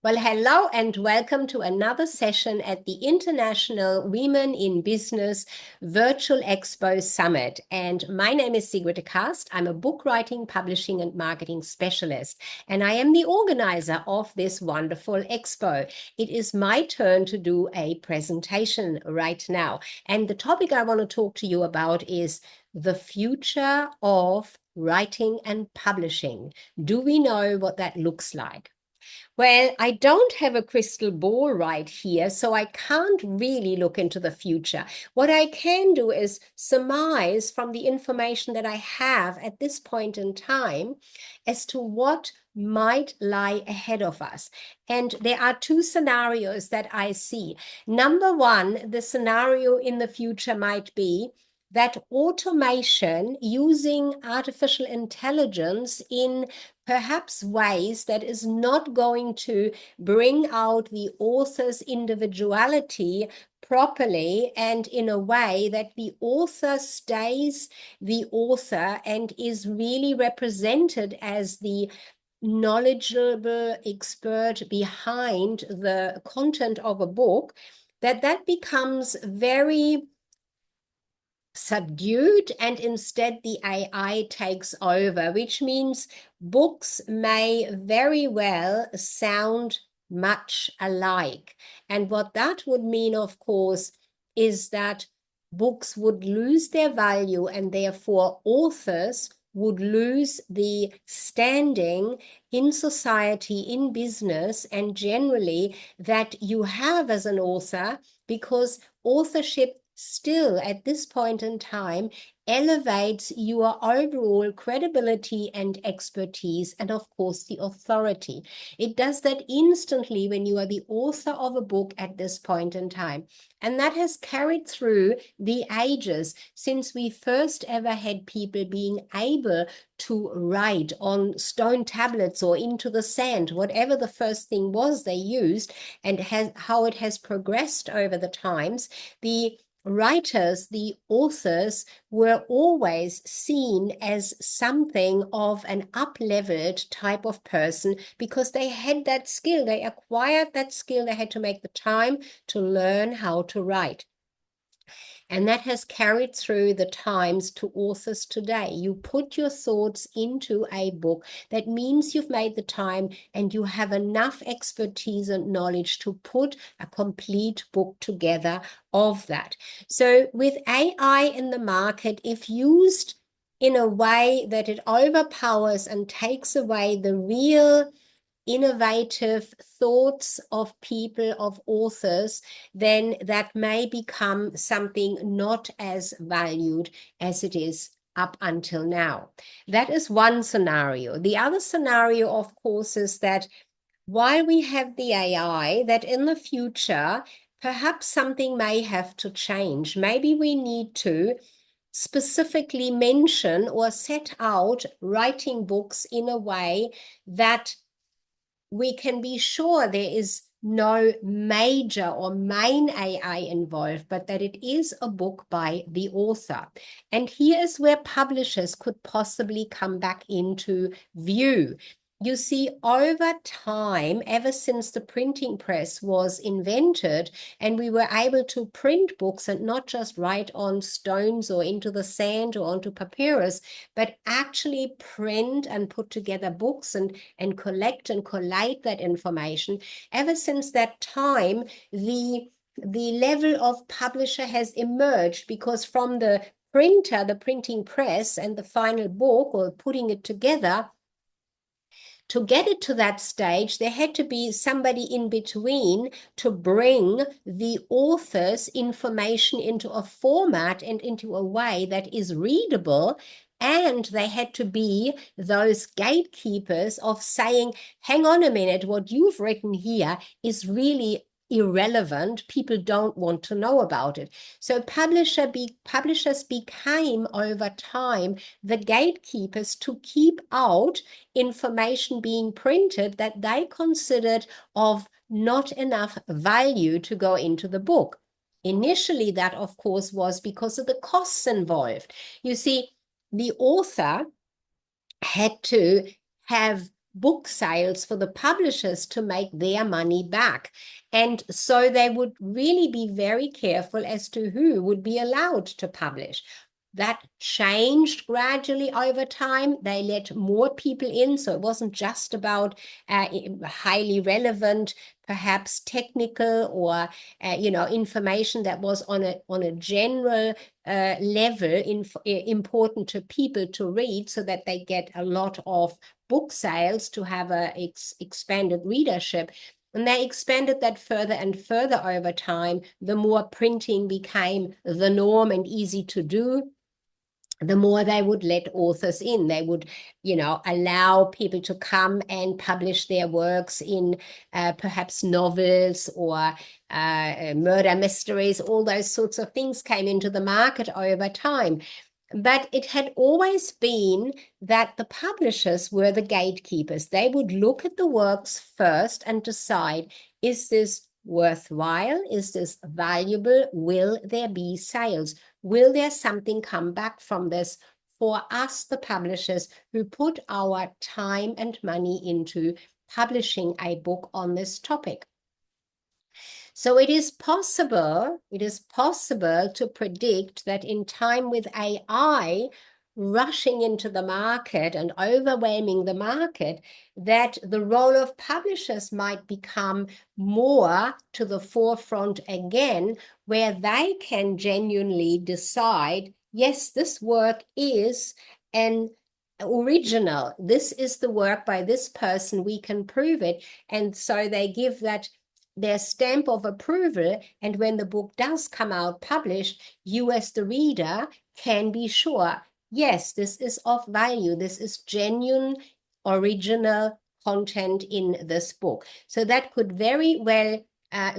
Well, hello and welcome to another session at the International Women in Business Virtual Expo Summit. And my name is Sigrid de Kaste. I'm a book writing, publishing, and marketing specialist, and I am the organizer of this wonderful expo. It is my turn to do a presentation right now. And the topic I want to talk to you about is the future of writing and publishing. Do we know what that looks like? Well, I don't have a crystal ball right here, so I can't really look into the future. What I can do is surmise from the information that I have at this point in time as to what might lie ahead of us. And there are two scenarios that I see. Number one, the scenario in the future might be that automation using artificial intelligence in perhaps ways that is not going to bring out the author's individuality properly and in a way that the author stays the author and is really represented as the knowledgeable expert behind the content of a book, that becomes very subdued, and instead the AI takes over, which means books may very well sound much alike. And what that would mean, of course, is that books would lose their value, and therefore authors would lose the standing in society, in business, and generally that you have as an author, because authorship still at this point in time elevates your overall credibility and expertise, and of course the authority. It does that instantly when you are the author of a book at this point in time. And that has carried through the ages since we first ever had people being able to write on stone tablets or into the sand, whatever the first thing was they used, and how it has progressed over the times. The writers, the authors, were always seen as something of an up-leveled type of person because they had that skill, they acquired that skill, they had to make the time to learn how to write. And that has carried through the times to authors today. You put your thoughts into a book. That means you've made the time and you have enough expertise and knowledge to put a complete book together of that. So with AI in the market, if used in a way that it overpowers and takes away the real innovative thoughts of people, of authors, then that may become something not as valued as it is up until now. That is one scenario. The other scenario, of course, is that while we have the AI, that in the future, perhaps something may have to change. Maybe we need to specifically mention or set out writing books in a way that we can be sure there is no major or main AI involved, but that it is a book by the author. And here is where publishers could possibly come back into view. You see, over time, ever since the printing press was invented and we were able to print books and not just write on stones or into the sand or onto papyrus, but actually print and put together books and collect and collate that information. Ever since that time, the level of publisher has emerged, because from the printer, the printing press, and the final book or putting it together, to get it to that stage, there had to be somebody in between to bring the author's information into a format and into a way that is readable. And they had to be those gatekeepers of saying, hang on a minute, what you've written here is really irrelevant. People don't want to know about it. So publishers became over time the gatekeepers to keep out information being printed that they considered of not enough value to go into the book. Initially, that, of course, was because of the costs involved. You see, the author had to have book sales for the publishers to make their money back. And so they would really be very careful as to who would be allowed to publish. That changed gradually over time. They let more people in, so it wasn't just about highly relevant, perhaps technical or information that was on a general level important to people to read, so that they get a lot of book sales to have a expanded readership. And they expanded that further and further over time. The more printing became the norm and easy to do, the more they would let authors in. They would, allow people to come and publish their works in perhaps novels or murder mysteries. All those sorts of things came into the market over time. But it had always been that the publishers were the gatekeepers. They would look at the works first and decide, is this worthwhile? Is this valuable? Will there be sales? Will there something come back from this for us, the publishers, who put our time and money into publishing a book on this topic? So it is possible to predict that in time, with AI rushing into the market and overwhelming the market, that the role of publishers might become more to the forefront again, where they can genuinely decide, yes, this work is an original. This is the work by this person. We can prove it. And so they give that their stamp of approval, and when the book does come out published, you as the reader can be sure, yes, this is of value, this is genuine, original content in this book. So that could very well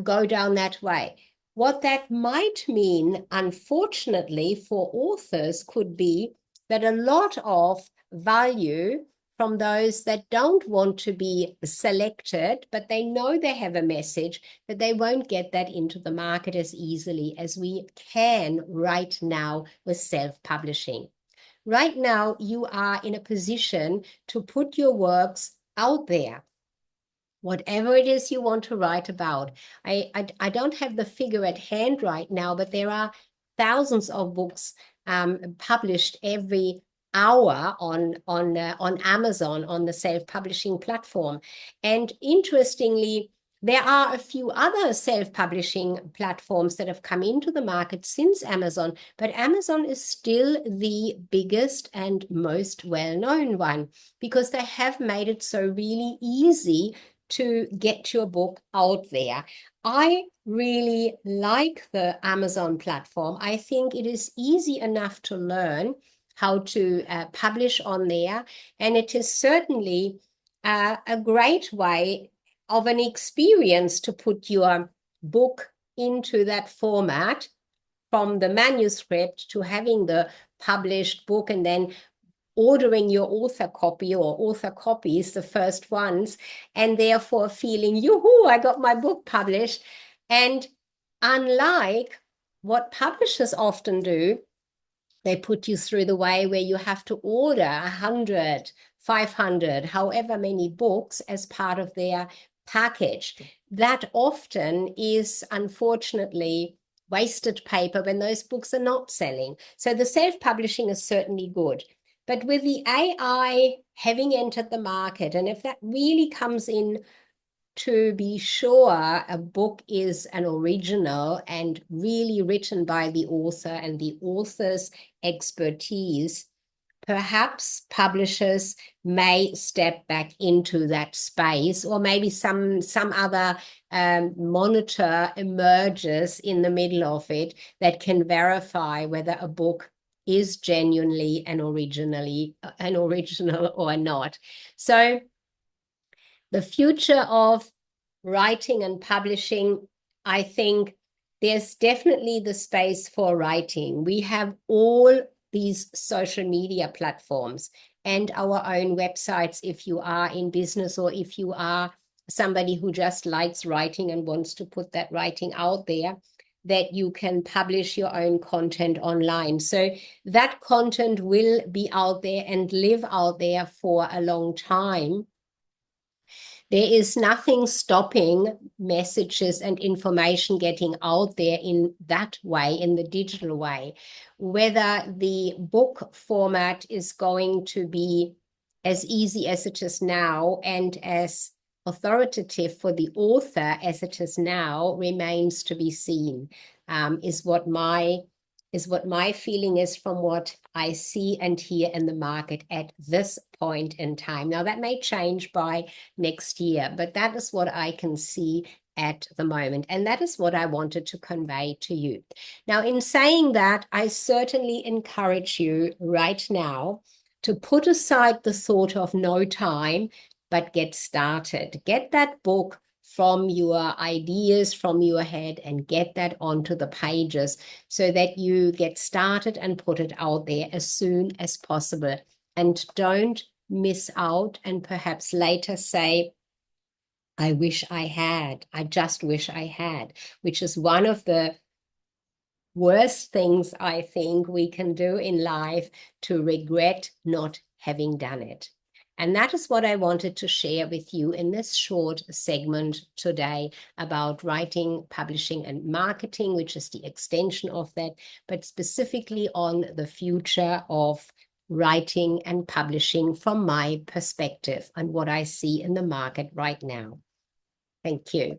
go down that way. What that might mean, unfortunately, for authors could be that a lot of value from those that don't want to be selected, but they know they have a message, that they won't get that into the market as easily as we can right now with self-publishing. Right now, you are in a position to put your works out there, whatever it is you want to write about. I don't have the figure at hand right now, but there are thousands of books published every hour on Amazon, on the self-publishing platform. And interestingly, there are a few other self-publishing platforms that have come into the market since Amazon, but Amazon is still the biggest and most well-known one, because they have made it so really easy to get your book out there. I really like the Amazon platform. I think it is easy enough to learn how to publish on there, and it is certainly a great way of an experience to put your book into that format, from the manuscript to having the published book, and then ordering your author copy or author copies, the first ones, and therefore feeling, yoo-hoo, I got my book published. And unlike what publishers often do, they put you through the way where you have to order 100, 500, however many books as part of their package. That often is, unfortunately, wasted paper when those books are not selling. So the self-publishing is certainly good. But with the AI having entered the market, and if that really comes in to be sure a book is an original and really written by the author and the author's expertise, perhaps publishers may step back into that space, or maybe some other monitor emerges in the middle of it that can verify whether a book is genuinely an original or not. So the future of writing and publishing, I think there's definitely the space for writing. We have all these social media platforms and our own websites, if you are in business or if you are somebody who just likes writing and wants to put that writing out there, that you can publish your own content online. So that content will be out there and live out there for a long time. There is nothing stopping messages and information getting out there in that way, in the digital way. Whether the book format is going to be as easy as it is now and as authoritative for the author as it is now remains to be seen, is what my feeling is from what I see and hear in the market at this point in time. Now, that may change by next year, but that is what I can see at the moment. And that is what I wanted to convey to you. Now, in saying that, I certainly encourage you right now to put aside the thought of no time, but get started. Get that book from your ideas, from your head, and get that onto the pages so that you get started and put it out there as soon as possible. And don't miss out and perhaps later say, I wish I had, I just wish I had, which is one of the worst things I think we can do in life, to regret not having done it. And that is what I wanted to share with you in this short segment today about writing, publishing, and marketing, which is the extension of that, but specifically on the future of writing and publishing from my perspective and what I see in the market right now. Thank you.